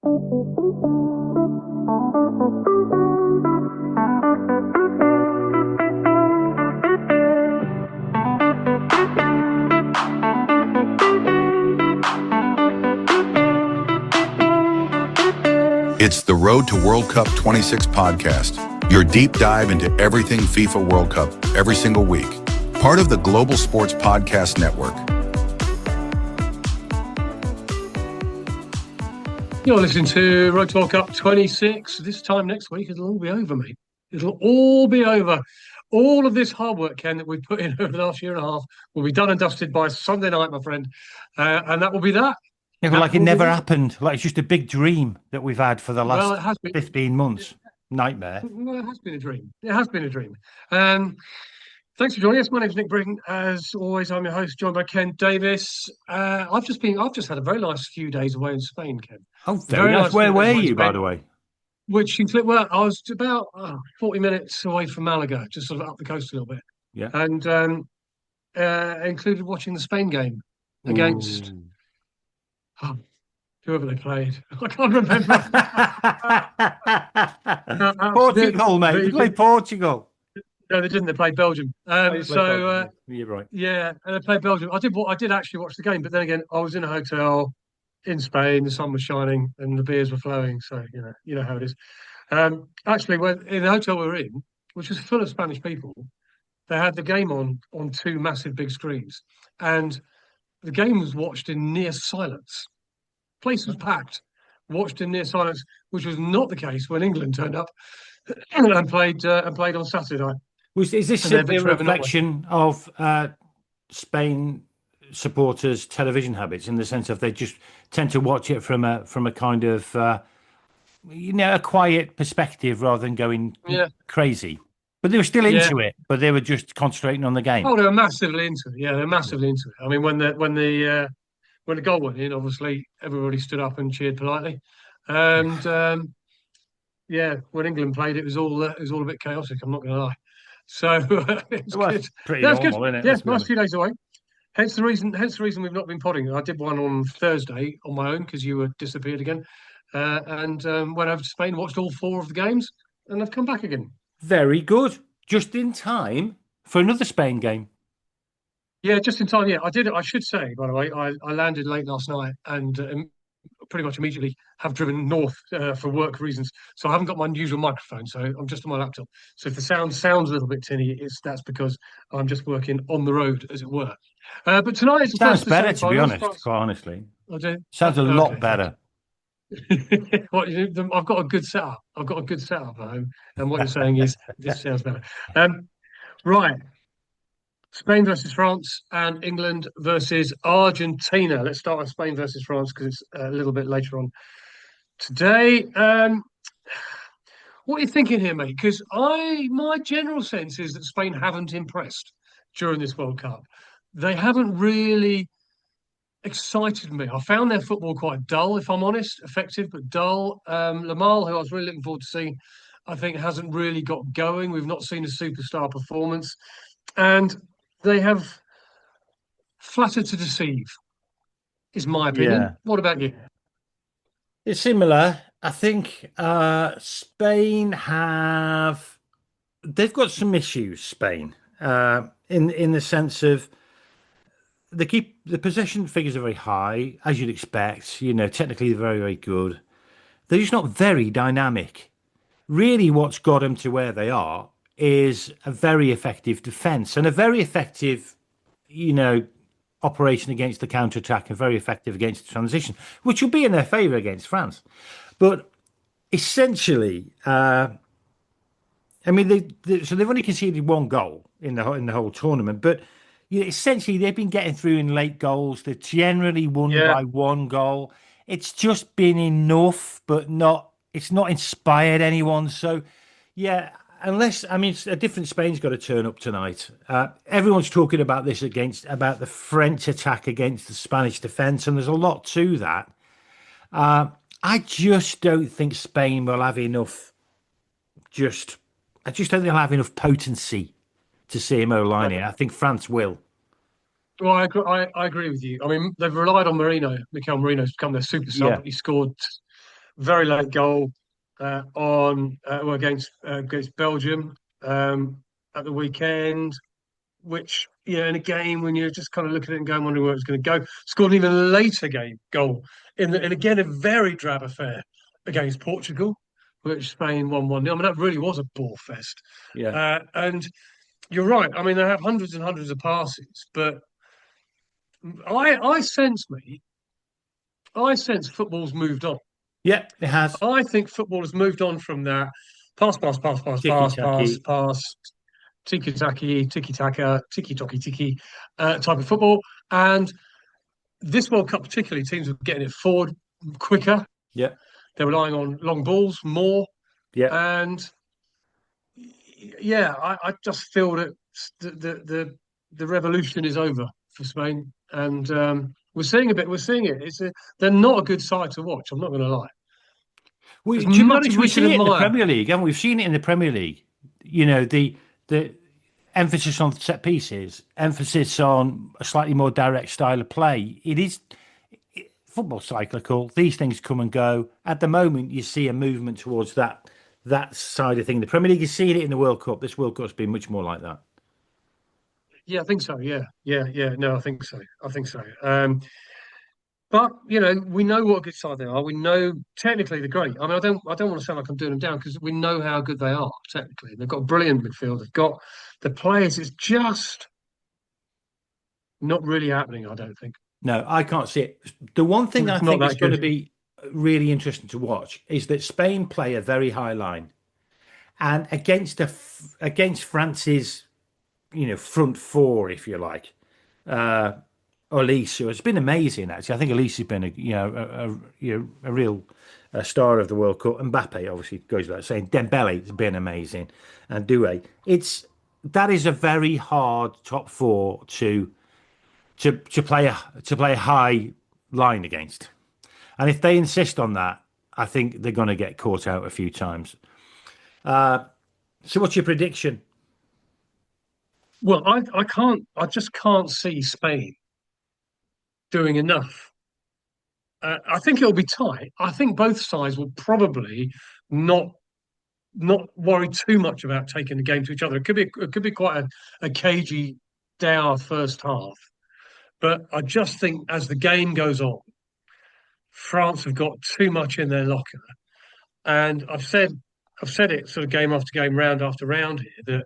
It's the Road to World Cup 26 podcast, your deep dive into everything FIFA World Cup every single week. Part of the Global Sports Podcast Network. You're listening to Road to World Cup 26. This time next week, it'll all be over, mate. It'll all be over. All of this hard work, Ken, that we've put in over the last year and a half will be done and dusted by Sunday night, my friend. And that will be that. Yeah, but like it never happened. Like it's just a big dream that we've had for the last 15 months. Nightmare. Well, it has been a dream. It has been a dream. Thanks for joining us. My name's Nick Britten. As always, I'm your host, joined by Ken Davies. I've just had a very nice few days away in Spain, Ken. Oh, very nice. Where were you, by the way? Well, I was about 40 minutes away from Malaga, just sort of up the coast a little bit. Yeah. And included watching the Spain game against whoever they played. I can't remember. Portugal, mate. They played Portugal. No, they didn't. They played Belgium. You're right. Yeah, and they played Belgium. I did actually watch the game, but then again, I was in a hotel in Spain. The sun was shining and the beers were flowing. So you know how it is. Actually, in the hotel we were in, which was full of Spanish people, they had the game on two massive big screens, and the game was watched in near silence. Place was packed, watched in near silence, which was not the case when England turned up and played on Saturday night. Is this simply a reflection of Spain supporters' television habits, in the sense of they just tend to watch it from a kind of a quiet perspective rather than going crazy? But they were still into it, but they were just concentrating on the game. Oh, they were massively into it. Yeah, they're massively into it. I mean, when the goal went in, obviously everybody stood up and cheered politely, and when England played, it was all a bit chaotic. I'm not going to lie. So it's good. Pretty normal, isn't it? Yes, nice few days away. Hence the reason we've not been podding. I did one on Thursday on my own because you were disappeared again, and went over to Spain, watched all 4 of the games, and I've come back again. Very good. Just in time for another Spain game. Yeah, just in time. Yeah, I did it. I should say, by the way, I landed late last night and pretty much immediately have driven north for work reasons. So I haven't got my usual microphone, so I'm just on my laptop. So if the sound sounds a little bit tinny, that's because I'm just working on the road, as it were. But tonight is the sounds better, to be honest. Quite honestly, sounds a lot better. I've got a good setup. I've got a good setup at home, and what you're saying is this sounds better. Right. Spain versus France and England versus Argentina. Let's start with Spain versus France because it's a little bit later on today. What are you thinking here, mate? Because my general sense is that Spain haven't impressed during this World Cup. They haven't really excited me. I found their football quite dull, if I'm honest. Effective, but dull. Lamal, who I was really looking forward to seeing, I think hasn't really got going. We've not seen a superstar performance. And they have flattered to deceive, is my opinion. Yeah. What about you? It's similar. I think Spain they've got some issues, Spain, in the sense of the possession figures are very high, as you'd expect. Technically they're very, very good. They're just not very dynamic. Really, what's got them to where they are is a very effective defence and a very effective, operation against the counter-attack and very effective against the transition, which will be in their favour against France. But essentially, so they've only conceded 1 goal in the whole tournament, but essentially they've been getting through in late goals. They've generally won by 1 goal. It's just been enough, but it's not inspired anyone. So, a different Spain's got to turn up tonight. Everyone's talking about this about the French attack against the Spanish defence, and there's a lot to that. I just don't think Spain will have enough. I just don't think they'll have enough potency to see him O-line here. I think France will. Well, I agree with you. I mean, they've relied on Mikel Merino to become their super sub. Yeah. He scored very late goal against Belgium at the weekend, which in a game when you're just kind of looking at it and going, wondering where it's going to go. Scored an even later goal and again a very drab affair against Portugal, which Spain won 1-0. I mean, that really was a ball fest. Yeah. And you're right. I mean, they have hundreds and hundreds of passes, but I sense football's moved on. Yeah, it has. I think football has moved on from that pass, pass, pass, pass, pass, pass, Tiki-taki. pass, tiki-taki, tiki-taka, tiki-toki, tiki type of football. And this World Cup particularly, teams are getting it forward quicker. Yeah. They're relying on long balls more. Yeah. And yeah, I just feel that the revolution is over for Spain. And we're seeing it. They're not a good side to watch. I'm not going to lie. As Do you much imagine as we we can see it in the admire, Premier League, and we've seen it in the Premier League. The emphasis on set pieces, emphasis on a slightly more direct style of play. It is football cyclical. These things come and go. At the moment, you see a movement towards that side of thing. The Premier League is seeing it in the World Cup. This World Cup's been much more like that. yeah, I think so. Yeah. No, I think so. But we know what a good side they are. We know technically they're great. I mean, I don't want to sound like I'm doing them down because we know how good they are technically. They've got a brilliant midfield. They've got the players. It's just not really happening. I don't think. No, I can't see it. The one thing I It's not think is that going to good. be really interesting to watch is that Spain play a very high line, and against France's front four, if you like. Elise, who has been amazing actually. I think Elise has been a real star of the World Cup. Mbappe obviously goes without saying. Dembele has been amazing, and Doué. That is a very hard top four to play a high line against, and if they insist on that, I think they're going to get caught out a few times. So, what's your prediction? Well, I can't. I just can't see Spain doing enough. I think it'll be tight. I think both sides will probably not not worry too much about taking the game to each other. It could be quite a cagey, dour first half. But I just think as the game goes on, France have got too much in their locker. And I've said it sort of game after game, round after round here, that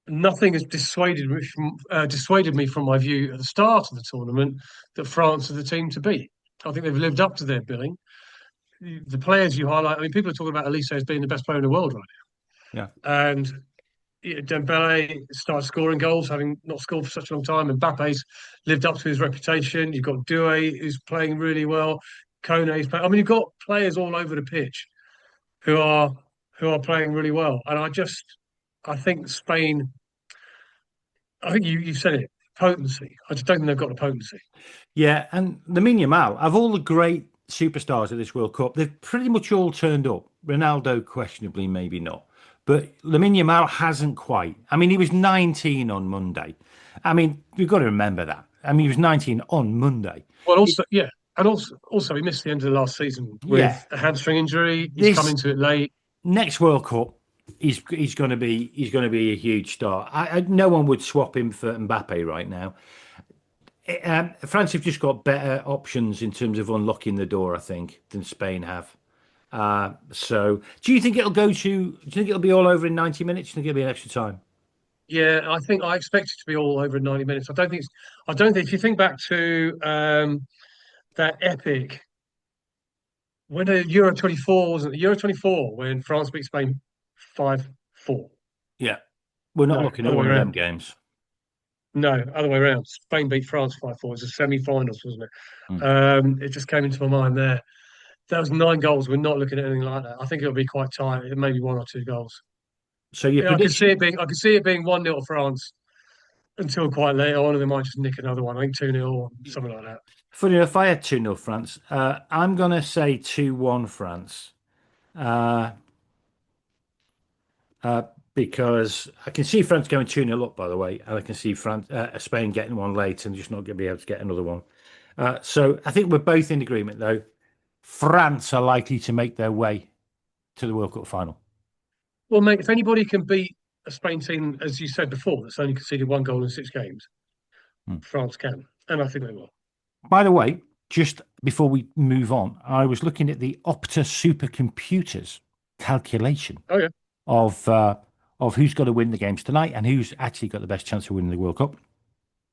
nothing has dissuaded me from my view at the start of the tournament that France are the team to beat. I think they've lived up to their billing. The players you highlight, I mean, people are talking about Elise as being the best player in the world right Yeah. now. And Dembele started scoring goals, having not scored for such a long time. And Mbappe's lived up to his reputation. You've got Doué, who's playing really well. Kone's playing. I mean, you've got players all over the pitch who are playing really well. And I think Spain. I think you said it, potency. I just don't think they've got the potency. Yeah, and Lamine Yamal, of all the great superstars of this World Cup, they've pretty much all turned up. Ronaldo, questionably, maybe not. But Lamine Yamal hasn't quite. I mean, he was 19 on Monday. I mean, you've got to remember that. I mean, he was 19 on Monday. Well, also, yeah, and also he missed the end of the last season Yeah, with a hamstring injury. He's come this into it late. next World Cup, he's going to be a huge star. No one would swap him for Mbappe right now. France have just got better options in terms of unlocking the door, I think, than Spain have. So, do you think it'll go to? Do you think it'll be all over in 90 minutes? Do you think it'll be an extra time? Yeah, I expect it to be all over in 90 minutes. I don't think if you think back to that epic when the Euro 24 wasn't it? Euro 24 when France beat Spain 5-4. Yeah, we're not No, looking at other way one of them around. games. No, other way around. Spain beat France 5-4. It was the semi-finals, wasn't Hmm. it? It just came into my mind there. That was 9 goals. We're not looking at anything like that. I think it'll be quite tight. Maybe one or two goals. So your Yeah, prediction? I could see it being 1-0 France until quite late on, and they might just nick another one. I think 2-0 or something like that. Funny enough, I had 2-0 France. I'm going to say 2-1 France. Uh, uh, because I can see France going 2-0 up, by the way, and I can see Spain getting one late and just not going to be able to get another one. So I think we're both in agreement, though. France are likely to make their way to the World Cup final. Well, mate, if anybody can beat a Spain team, as you said before, that's only conceded 1 goal in 6 games, France can, and I think they will. By the way, just before we move on, I was looking at the Opta supercomputers calculation of who's got to win the games tonight and who's actually got the best chance of winning the World Cup.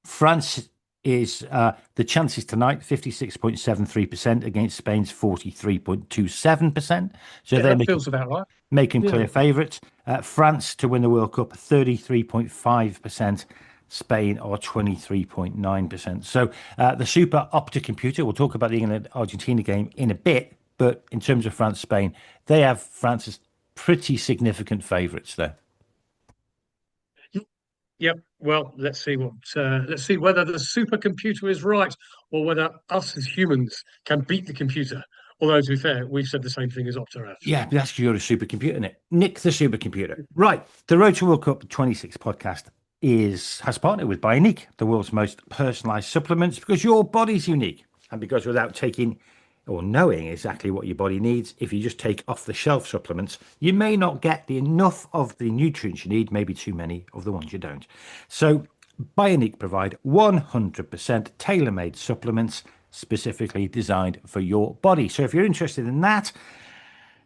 France is the chances tonight 56.73% against Spain's 43.27%. So they're feels about right. Making clear favourites. France to win the World Cup 33.5%. Spain are 23.9%. So the Super Opta computer, we'll talk about the England-Argentina game in a bit, but in terms of France-Spain, they have France as pretty significant favourites there. Yep. Well, let's see whether the supercomputer is right or whether us as humans can beat the computer. Although, to be fair, we've said the same thing as Opta have. Yeah, but that's you're a supercomputer, isn't it? Nick the supercomputer. Right. The Road to World Cup 26 podcast has partnered with Bioniq, the world's most personalised supplements, because your body's unique. And because without taking or knowing exactly what your body needs, if you just take off-the-shelf supplements, you may not get enough of the nutrients you need, maybe too many of the ones you don't. So Bioniq provide 100% tailor-made supplements specifically designed for your body. So if you're interested in that,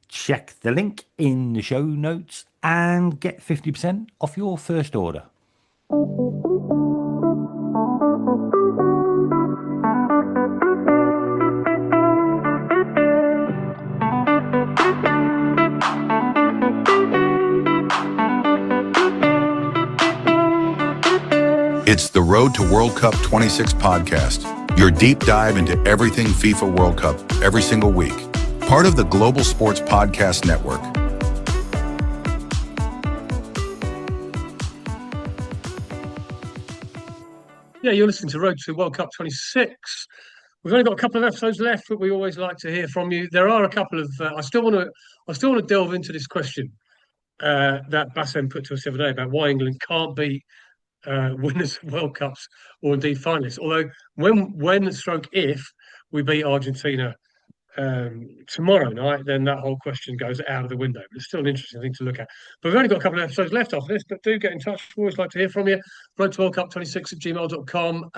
check the link in the show notes and get 50% off your first order. It's the Road to World Cup 26 podcast, your deep dive into everything FIFA World Cup every single week. Part of the Global Sports Podcast Network. Yeah, you're listening to Road to World Cup 26. We've only got a couple of episodes left, but we always like to hear from you. There are a couple of. I still want to delve into this question that Bassem put to us the other day about why England can't beat winners of World Cups or indeed finalists. Although if we beat Argentina tomorrow night, then that whole question goes out of the window. But it's still an interesting thing to look at. But we've only got a couple of episodes left after this, but do get in touch. We always like to hear from you. Road to World Cup 26@gmail.com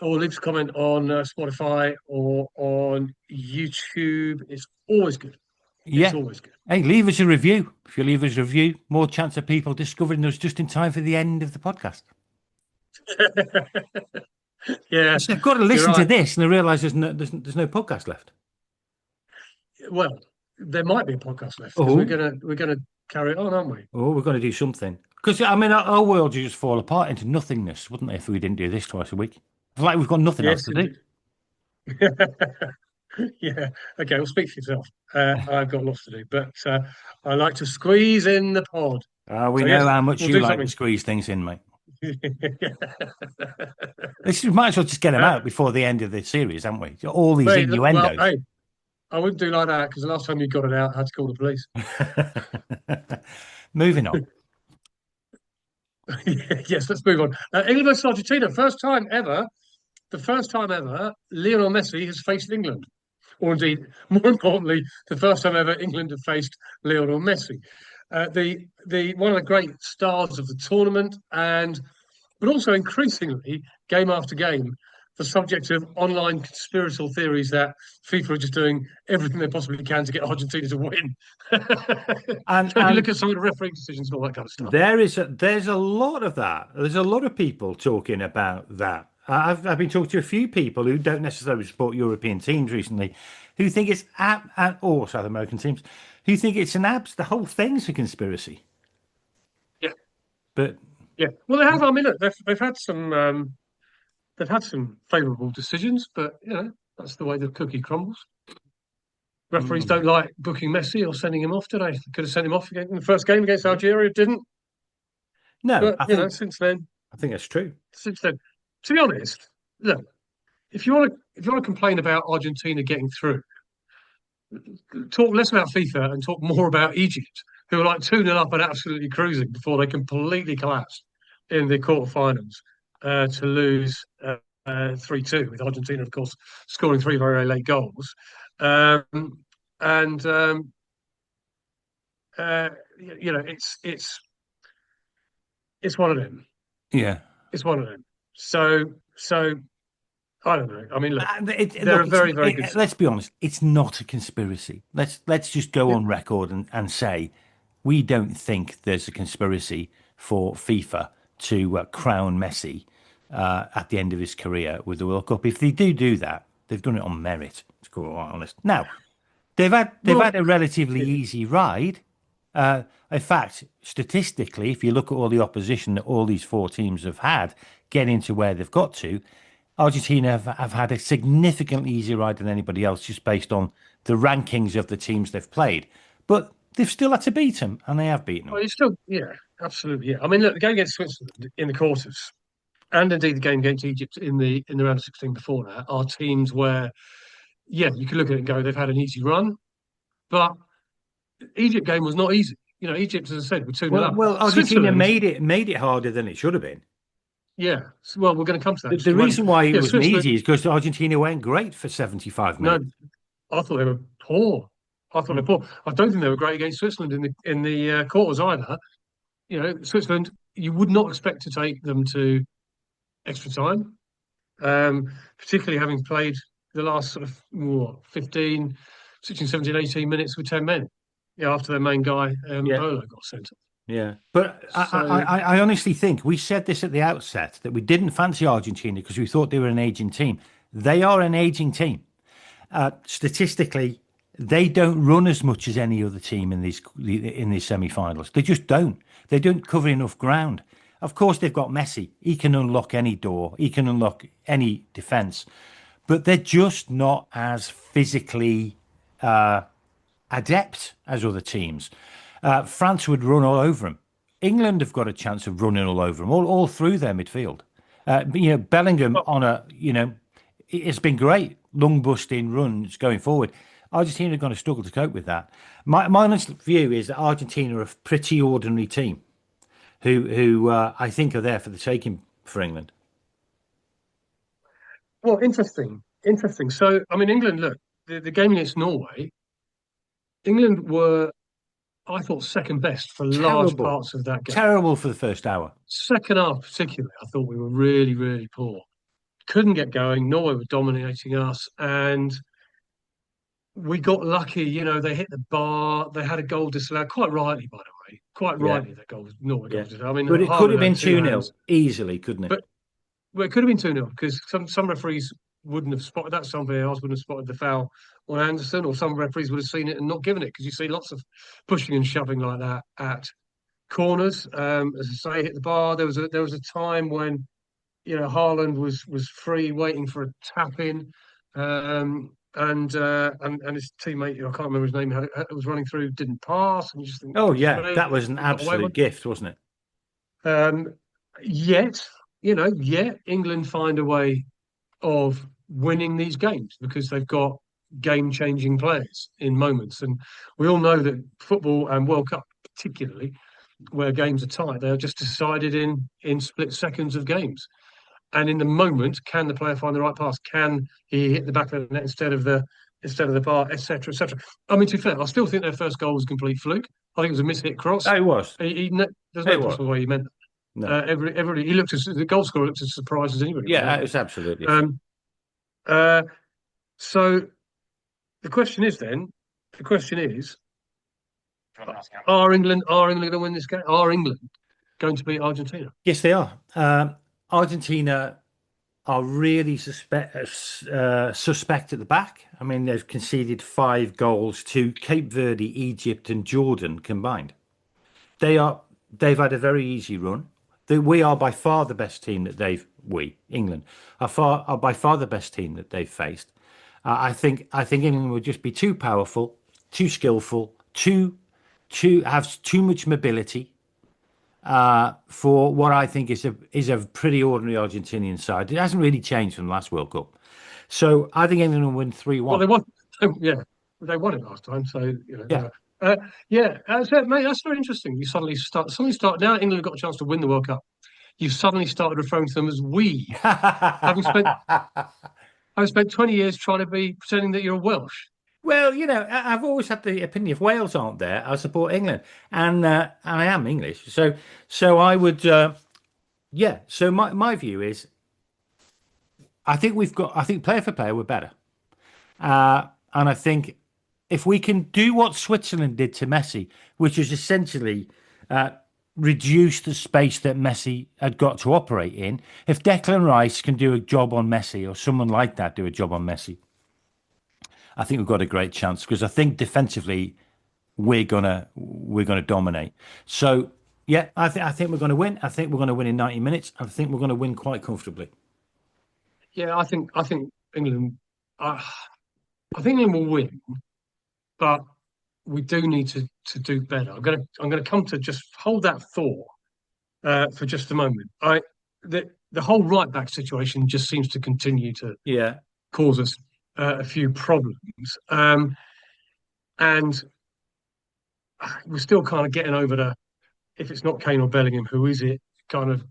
or leave us a comment on Spotify or on YouTube. It's always good. It's always good. Hey, leave us a review. If you leave us a review, more chance of people discovering us just in time for the end of the podcast. Yeah, so they've got to listen to this and they realise there's no podcast left. Well, there might be a podcast left because we're gonna carry it on, aren't we? Oh, we're going to do something. Because I mean, our world would just fall apart into nothingness, wouldn't it? If we didn't do this twice a week, it's like we've got nothing else to do. Yeah. Okay. Well, speak for yourself. I've got lots to do, but I like to squeeze in the pod. We know how much you like to squeeze things in, mate. This might as well just get them out before the end of the series, haven't we? All these innuendos. Well, hey, I wouldn't do like that because the last time you got it out, I had to call the police. Moving on. Yes, let's move on. England versus Argentina. First time ever, Lionel Messi has faced England. Or indeed, more importantly, the first time ever England have faced Lionel Messi. The one of the great stars of the tournament, but also increasingly, game after game, the subject of online conspiratorial theories that FIFA are just doing everything they possibly can to get Argentina to win. and you look at some of the refereeing decisions and all that kind of stuff. There's a lot of that. There's a lot of people talking about that. I've been talking to a few people who don't necessarily support European teams recently, who think it's or South American teams, who think it's the whole thing's a conspiracy. Yeah, but yeah, well, they have. I mean, look, they've had some favourable decisions, but you know that's the way the cookie crumbles. Referees don't like booking Messi or sending him off today. They could have sent him off in the first game against Algeria, didn't. No, but since then, I think that's true. Since then. To be honest, look, if you want to complain about Argentina getting through, talk less about FIFA and talk more about Egypt, who are like 2-0 up and absolutely cruising before they completely collapsed in the quarterfinals to lose 3-2, with Argentina, of course, scoring 3 very, very late goals. And you know, it's one of them. Yeah. It's one of them. So I don't know. I mean, look, Look, they're a very, very good. let's be honest. It's not a conspiracy. Let's just go on record and say we don't think there's a conspiracy for FIFA to crown Messi at the end of his career with the World Cup. If they do that, they've done it on merit. To be quite honest. Now they've had a relatively easy ride. In fact, statistically, if you look at all the opposition that all these 4 teams have had getting to where they've got to, Argentina have had a significantly easier ride than anybody else, just based on the rankings of the teams they've played. But they've still had to beat them, and they have beaten them. Well, it's still, yeah, absolutely, yeah. I mean, look, the game against Switzerland in the quarters, and indeed the game against Egypt in the round of 16 before that, are teams where, yeah, you could look at it and go, they've had an easy run, but Egypt game was not easy. You know, Egypt, as I said, were 2-0 up. Well, Argentina made it harder than it should have been. Yeah, well, we're going to come to that. The reason why it wasn't easy is because Argentina went great for 75 minutes. No, I thought they were poor. I don't think they were great against Switzerland in the quarters either. You know, Switzerland, you would not expect to take them to extra time, particularly having played the last sort of 15, 16, 17, 18 minutes with 10 men. Yeah, after their main guy, Bolo, got sent off. Yeah, but I honestly think we said this at the outset that we didn't fancy Argentina because we thought they were an aging team. They are an aging team. Statistically, they don't run as much as any other team in these semi-finals. They just don't. They don't cover enough ground. Of course, they've got Messi. He can unlock any door. He can unlock any defence. But they're just not as physically adept as other teams. France would run all over them. England have got a chance of running all over them, all through their midfield. Bellingham it's been great, long busting runs going forward. Argentina are going to struggle to cope with that. My honest view is that Argentina are a pretty ordinary team who I think are there for the taking for England. Well, interesting. So, I mean, England, look, the game against Norway, England were, I thought, second best for large parts of that game. Terrible for the first hour. Second half, particularly, I thought we were really, really poor. Couldn't get going. Norway were dominating us, and we got lucky. You know, they hit the bar. They had a goal disallowed, quite rightly, by the way. Quite rightly, that goal, Norway goal disallowed. I mean, but it could have been 2-0 easily, couldn't it? But it could have been 2-0 because some referees wouldn't have spotted that. Somebody else wouldn't have spotted the foul on Anderson, or some referees would have seen it and not given it, because you see lots of pushing and shoving like that at corners. As I say, hit the bar. There was a time when, you know, Haaland was free waiting for a tap in, and his teammate, I can't remember his name, was running through, didn't pass, and you just think, that was an absolute gift, wasn't it? Yet England find a way of winning these games because they've got game-changing players in moments. And we all know that football, and World Cup particularly, where games are tight, they are just decided in split seconds of games. And in the moment, can the player find the right pass? Can he hit the back of the net instead of the bar, etc., etc.? I mean, to be fair, I still think their first goal was a complete fluke. I think it was a mishit cross. It was. There's no possible way he meant that. No. Everybody, the goal scorer looked as surprised as anybody. Yeah, it's absolutely. So the question is, are England going to win this game? Are England going to beat Argentina? Yes, they are. Argentina are really suspect at the back. I mean, they've conceded 5 goals to Cape Verde, Egypt, and Jordan combined. They've had a very easy run. We are by far the best team that England are by far the best team that they've faced. I think England would just be too powerful, too skillful, have too much mobility for what I think is a pretty ordinary Argentinian side. It hasn't really changed from the last World Cup. So I think England will win 3-1. Well, they won it last time. So mate, that's very interesting. You suddenly start now. England got a chance to win the World Cup. you've suddenly started referring to them as we, having spent having spent 20 years trying to be pretending that you're Welsh. Well, I've always had the opinion if Wales aren't there, I support England, and I am English, so I would, yeah. So my view is, I think player for player we're better, and I think if we can do what Switzerland did to Messi, which is essentially reduce the space that Messi had got to operate in, if Declan Rice can do a job on Messi or someone like that do a job on Messi, I think we've got a great chance because I think defensively we're gonna dominate. So yeah, I think we're going to win. I think we're going to win in 90 minutes. I think we're going to win quite comfortably. Yeah, I think England. I think England will win, but we do need to do better. I'm gonna come to just hold that thought for just a moment. The whole right back situation just seems to continue to Yeah, cause us a few problems, and we're still kind of getting over the if it's not Kane or Bellingham, who is it kind of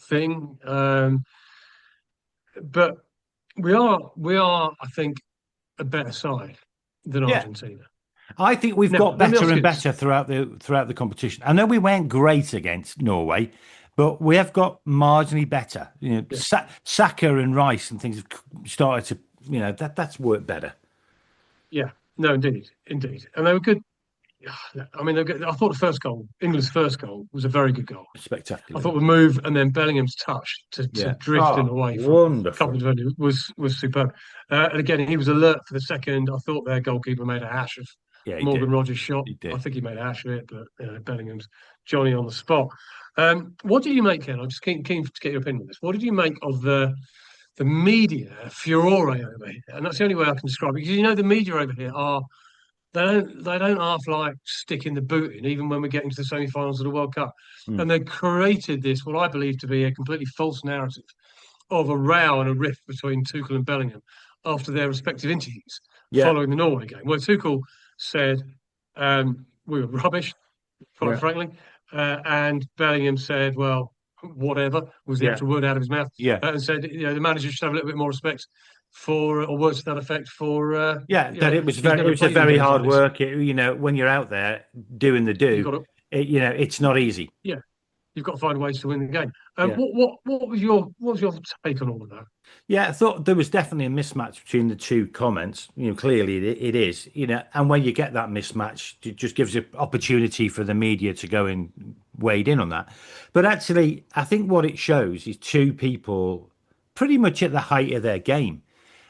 thing. But we are, I think, a better side than yeah. Argentina. I think we've Now, got let me better ask and you this. better throughout the competition. I know we weren't great against Norway, but we have got marginally better. Yeah. Saka and Rice and things have started to, that's worked better. Yeah, no, indeed, and they were good. I mean, they were good. I thought the first goal, England's first goal, was a very good goal. I Spectacular. thought the move and then Bellingham's touch to Yeah. drift in Oh, away from a couple wonderful. of defenders was superb. And again, he was alert for the second. I thought their goalkeeper made a hash of Yeah, he Morgan did. Rogers' shot. He I did. think he made a hash of it, but Bellingham's Johnny on the spot. What do you make, Ken? I'm just keen to get your opinion on this. What did you make of the media furore over here? And that's the only way I can describe it. Because the media over here are they don't half like sticking the boot in, even when we get into the semi-finals of the World Cup. Mm. And they created this, what I believe to be a completely false narrative of a row and a rift between Tuchel and Bellingham after their respective interviews Yeah. following the Norway game, where Tuchel said we were rubbish, quite Yeah. frankly, and Bellingham said, "Well, whatever," was the Yeah. actual word out of his mouth, Yeah. and said, the manager should have a little bit more respect for, or words to that effect, for Yeah, that it was he's very, it never was a played in very games like hard this. work. When you're out there doing the You've do, got to, it's not easy. yeah, you've got to find ways to win the game. Yeah. What was your take on all of that? Yeah, I thought there was definitely a mismatch between the two comments. Clearly it is, and when you get that mismatch, it just gives an opportunity for the media to go and wade in on that. But actually, I think what it shows is two people pretty much at the height of their game.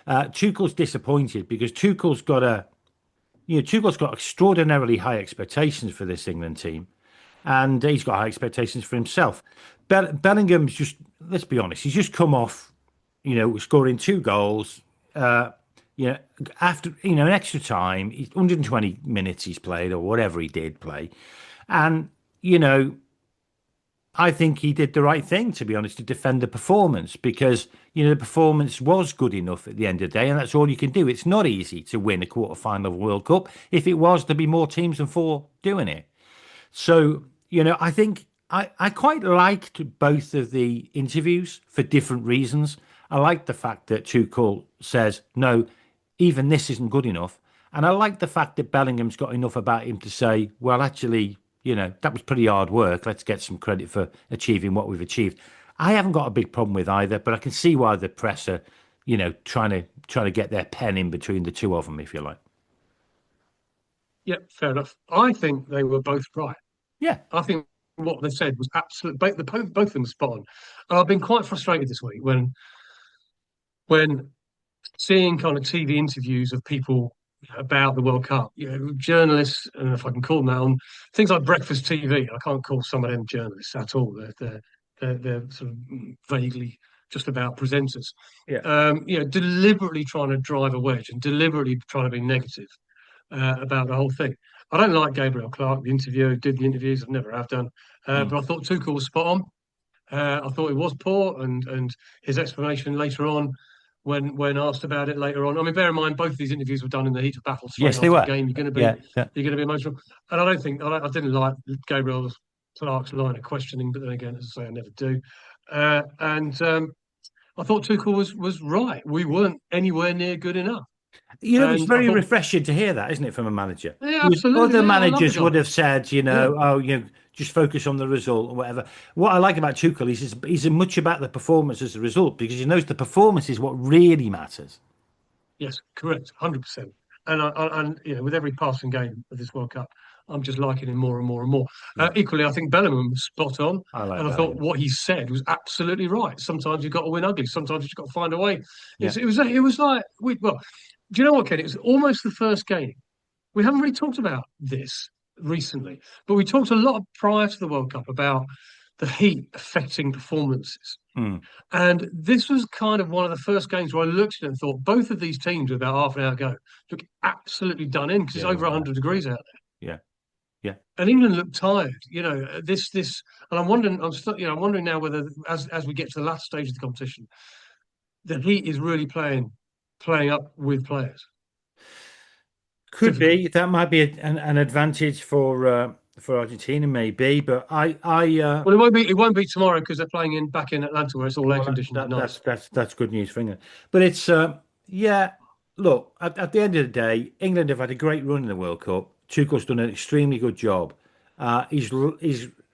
Tuchel's disappointed because Tuchel's got extraordinarily high expectations for this England team, and he's got high expectations for himself. Bellingham's just, let's be honest, he's just come off, scoring two goals. After an extra time, 120 minutes he's played or whatever he did play, and I think he did the right thing, to be honest, to defend the performance because, the performance was good enough at the end of the day, and that's all you can do. It's not easy to win a quarter final of a World Cup. If it was, there'd be more teams than four doing it. So, I think I quite liked both of the interviews for different reasons. I like the fact that Tuchel says, no, even this isn't good enough. And I like the fact that Bellingham's got enough about him to say, well, actually, that was pretty hard work. Let's get some credit for achieving what we've achieved. I haven't got a big problem with either, but I can see why the press are, trying to get their pen in between the two of them, if you like. Yeah, fair enough. I think they were both right. Yeah. I think what they said was absolute. Both of them were spot on. And I've been quite frustrated this week when seeing kind of TV interviews of people about the World Cup, journalists, and if I can call them that, on things like breakfast TV. I can't call some of them journalists at all. They're sort of vaguely just about presenters. Yeah. Deliberately trying to drive a wedge and deliberately trying to be negative about the whole thing. I don't like Gabriel Clark, the interviewer who did the interviews. I've never have done, but I thought Tuchel was spot on. I thought it was poor, and his explanation later on, when asked about it later on. I mean, bear in mind, both of these interviews were done in the heat of battle straight Yes, they after the were. game. You're going to be Yeah. Yeah. you're going to be emotional, and I didn't like Gabriel's Clark's line of questioning, but then again, as I say, I never do. And I thought Tuchel was right. We weren't anywhere near good enough. It's And I very thought, refreshing to hear that, isn't it, from a manager? yeah, Because absolutely. other Yeah, I love the managers guy. would have said, just focus on the result or whatever. What I like about Tuchel is he's much about the performance as a result, because he knows the performance is what really matters. Yes, correct, 100%. And with every passing game of this World Cup, I'm just liking him more and more and more. Equally, I think Bellingham was spot on, I like and I thought Bellingham. what he said was absolutely right. Sometimes you've got to win ugly. Sometimes you've got to find a way. Yeah. It was like well, do you know what, Ken? It was almost the first game. We haven't really talked about this recently, but we talked a lot prior to the World Cup about the heat affecting performances. Mm. And this was kind of one of the first games where I looked at it and thought both of these teams about half an hour ago look absolutely done in because it's over 100 degrees out there. Yeah. Yeah. And England looked tired. And I'm wondering, I'm wondering now whether as we get to the last stage of the competition, the heat is really playing up with players. Could be. That might be an advantage for Argentina, maybe. But Well, it won't be tomorrow because they're playing back in Atlanta where it's all air conditioned and nice. That's good news for England. But it's yeah. Look, at the end of the day, England have had a great run in the World Cup. Tuchel's done an extremely good job. He's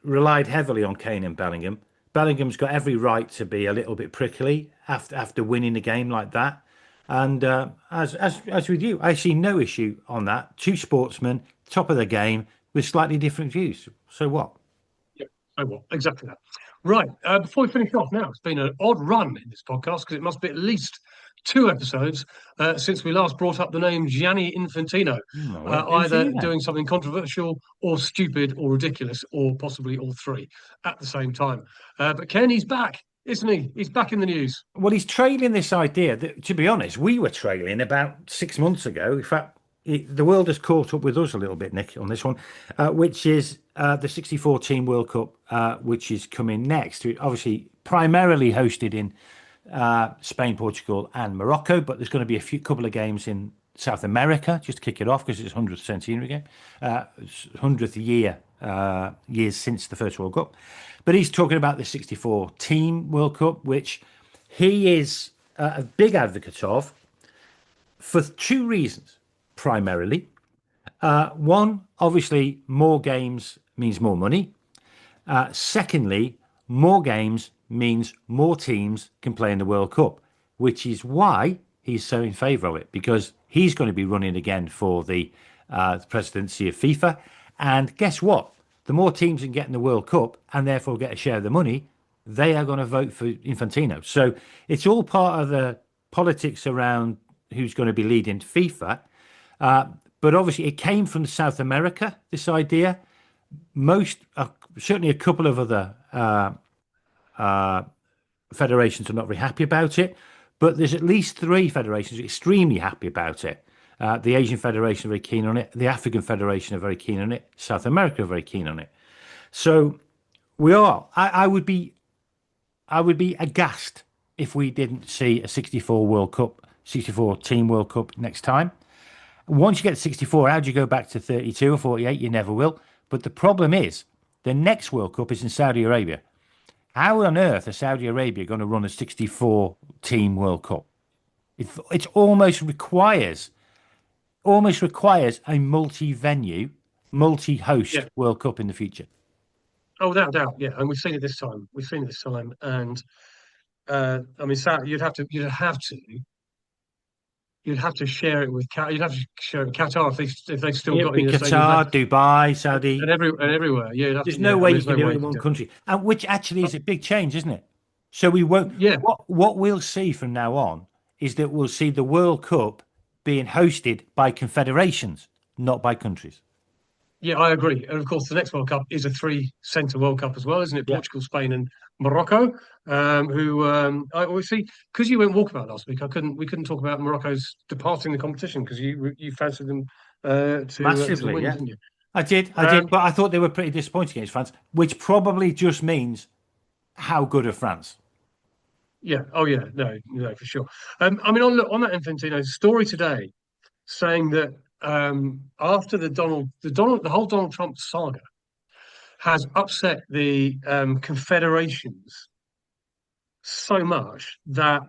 relied heavily on Kane and Bellingham. Bellingham's got every right to be a little bit prickly after winning a game like that. And as with you, I see no issue on that. Two sportsmen, top of the game, with slightly different views. So what? Yeah, so what? Exactly that. Right. Before we finish off now, it's been an odd run in this podcast because it must be at least 2 episodes since we last brought up the name Gianni Infantino, either doing something controversial or stupid or ridiculous or possibly all three at the same time. But Ken, he's back, isn't he? He's back in the news. Well, he's trailing this idea that, to be honest, we were trailing about 6 months ago. In fact, the world has caught up with us a little bit, Nick, on this one, which is the 64-team World Cup, which is coming next. Obviously, primarily hosted in Spain, Portugal, and Morocco, but there's going to be a couple of games in South America just to kick it off because it's 100th centenary game, 100th years since the first World Cup. But he's talking about the 64-team World Cup, which he is a big advocate of for 2 reasons. Primarily, one, obviously, more games means more money. Secondly, more games means more teams can play in the World Cup, which is why he's so in favour of it, because he's going to be running again for the presidency of FIFA. And guess what? The more teams can get in the World Cup and therefore get a share of the money, they are going to vote for Infantino. So it's all part of the politics around who's going to be leading FIFA. But obviously, it came from South America, this idea. Certainly a couple of other federations are not very happy about it. But there's at least 3 federations extremely happy about it. The Asian Federation are very keen on it. The African Federation are very keen on it. South America are very keen on it. So we are. I would be aghast if we didn't see a 64-team World Cup next time. Once you get to 64, how do you go back to 32 or 48? You never will. But the problem is, the next World Cup is in Saudi Arabia. How on earth are Saudi Arabia going to run a 64-team World Cup? It almost requires a multi-venue, multi-host World Cup in the future. Oh, without doubt, yeah. And we've seen it this time. And I mean, you'd have to share it with Qatar if they've still got any Qatar, Dubai, Saudi, and everywhere. Yeah, there's no way you can do it in one country, and which actually is a big change, isn't it? So we won't. Yeah. What we'll see from now on is that we'll see the World Cup being hosted by confederations, not by countries. Yeah, I agree. And of course, the next World Cup is a 3-center World Cup as well, isn't it? Yeah. Portugal, Spain, and Morocco. I always see, because you went walkabout last week. We couldn't talk about Morocco's departing the competition because you fancied them to win, didn't you? I did, but I thought they were pretty disappointing against France, which probably just means how good are France. Yeah. Oh, yeah. No, for sure. I mean, on that Infantino story today, saying that after the whole Donald Trump saga has upset the confederations so much that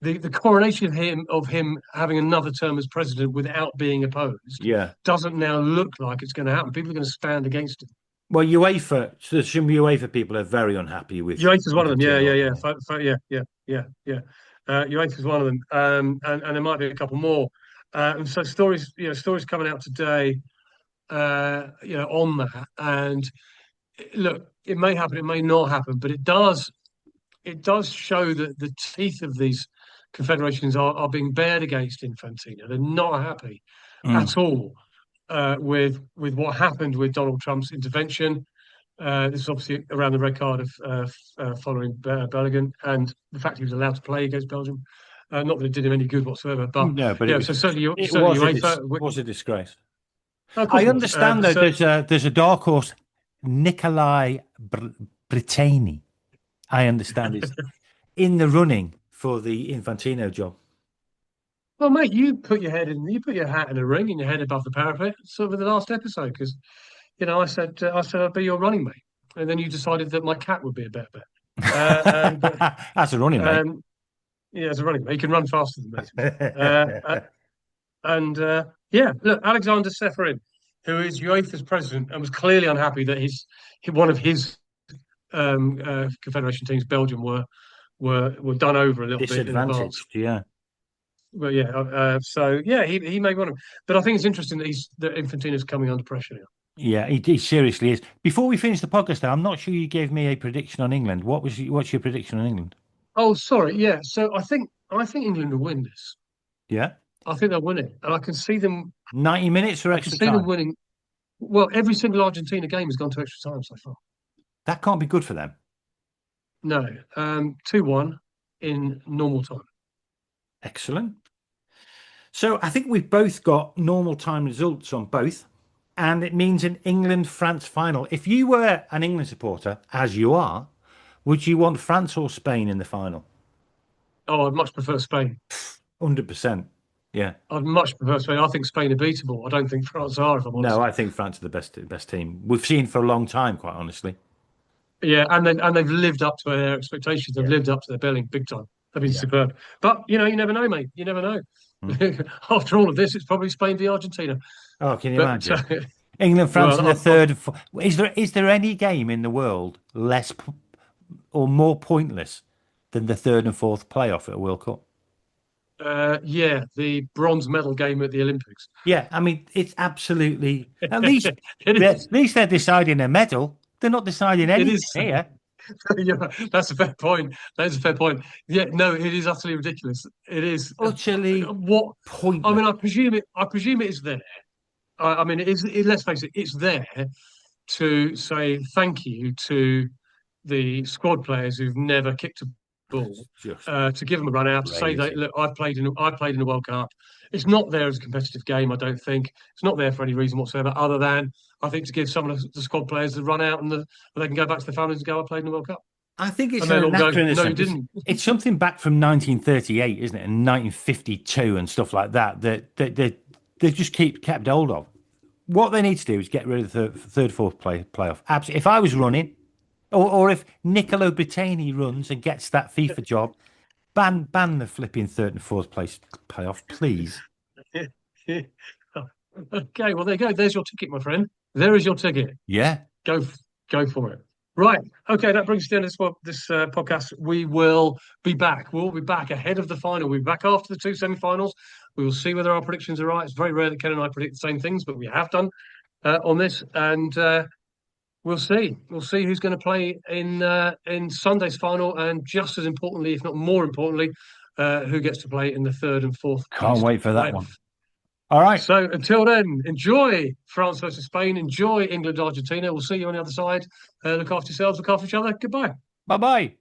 the coronation of him having another term as president without being opposed doesn't now look like it's going to happen. People are going to stand against it. Well, UEFA, so some UEFA people are very unhappy with UEFA is one of them. Yeah. UEFA is one of them, and there might be a couple more. And so stories coming out today, on that. And look, it may happen, it may not happen, but it does show that the teeth of these confederations are being bared against Infantino. They're not happy at all with what happened with Donald Trump's intervention. This is obviously around the red card of following Bellingham and the fact he was allowed to play against Belgium. Not that it did him any good whatsoever, but so certainly UEFA was a disgrace. I understand though. There's a dark horse, Nikolai Brittany. I understand is in the running for the Infantino job. Well, mate, you put your hat in a ring and your head above the parapet, sort of in the last episode, because I said I'd be your running mate, and then you decided that my cat would be a better bet. As a running mate. Yeah, as a running mate, he can run faster than me. Look, Alexander Seferin, who is UEFA's president, and was clearly unhappy that one of his confederation teams, Belgium, were done over a little bit in advance. Yeah. Well, he may want to, but I think it's interesting that Infantino's coming under pressure now. Yeah, he seriously is. Before we finish the podcast, though, I'm not sure you gave me a prediction on England. What's your prediction on England? Oh, sorry. Yeah, so I think England will win this. Yeah, I think they'll win it, and I can see them 90 minutes or extra time. Them winning. Well, every single Argentina game has gone to extra time so far. That can't be good for them. No, 2-1 in normal time. Excellent. So I think we've both got normal time results on both, and it means an England-France final. If you were an England supporter, as you are, would you want France or Spain in the final? Oh, I'd much prefer Spain. 100%. Yeah. I'd much prefer Spain. I think Spain are beatable. I don't think France are, if I'm honest. No, I think France are the best team. We've seen for a long time, quite honestly. Yeah, and they've lived up to their expectations. They've lived up to their billing big time. They've been superb. But, you never know, mate. You never know. After all of this, it's probably Spain v Argentina. Oh, can you imagine? England, France in the third. Is there any game in the world less or more pointless than the third and fourth playoff at a World Cup? The bronze medal game at the Olympics. Yeah, I mean, it's absolutely. At least they're deciding a medal. They're not deciding anything here. Yeah, that's a fair point. That's a fair point. Yeah, no, it is utterly ridiculous. It is utterly pointless. I mean, I presume it is there. I mean, let's face it, it's there to say thank you to the squad players who've never kicked a ball, to give them a run out, to say that look, I've played in the World Cup. It's not there as a competitive game. I don't think it's not there for any reason whatsoever, other than I think to give some of the squad players the run out and they can go back to their families and go, I played in the World Cup. I think it's an anachronism. No, you didn't. It's something back from 1938, isn't it, and 1952 and stuff like that. That they just kept hold of. What they need to do is get rid of the third, fourth playoff. Absolutely. If I was running, or if Niccolo Brittany runs and gets that FIFA job, ban the flipping third and fourth place playoff, please. Okay, well, there you go. There's your ticket, my friend. There is your ticket. Yeah. Go for it. Right. Okay, that brings us to the end of this podcast. We will be back. We'll be back ahead of the final. We'll be back after the two semi-finals. We will see whether our predictions are right. It's very rare that Ken and I predict the same things, but we have done on this. And we'll see. We'll see who's going to play in Sunday's final. And just as importantly, if not more importantly, who gets to play in the third and fourth. Can't wait for that one. All right. So until then, enjoy France versus Spain. Enjoy England, Argentina. We'll see you on the other side. Look after yourselves. Look after each other. Goodbye. Bye-bye.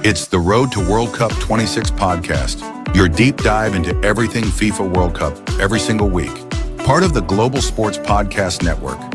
It's the Road to World Cup 26 podcast, your deep dive into everything FIFA World Cup every single week. Part of the Global Sports Podcast Network.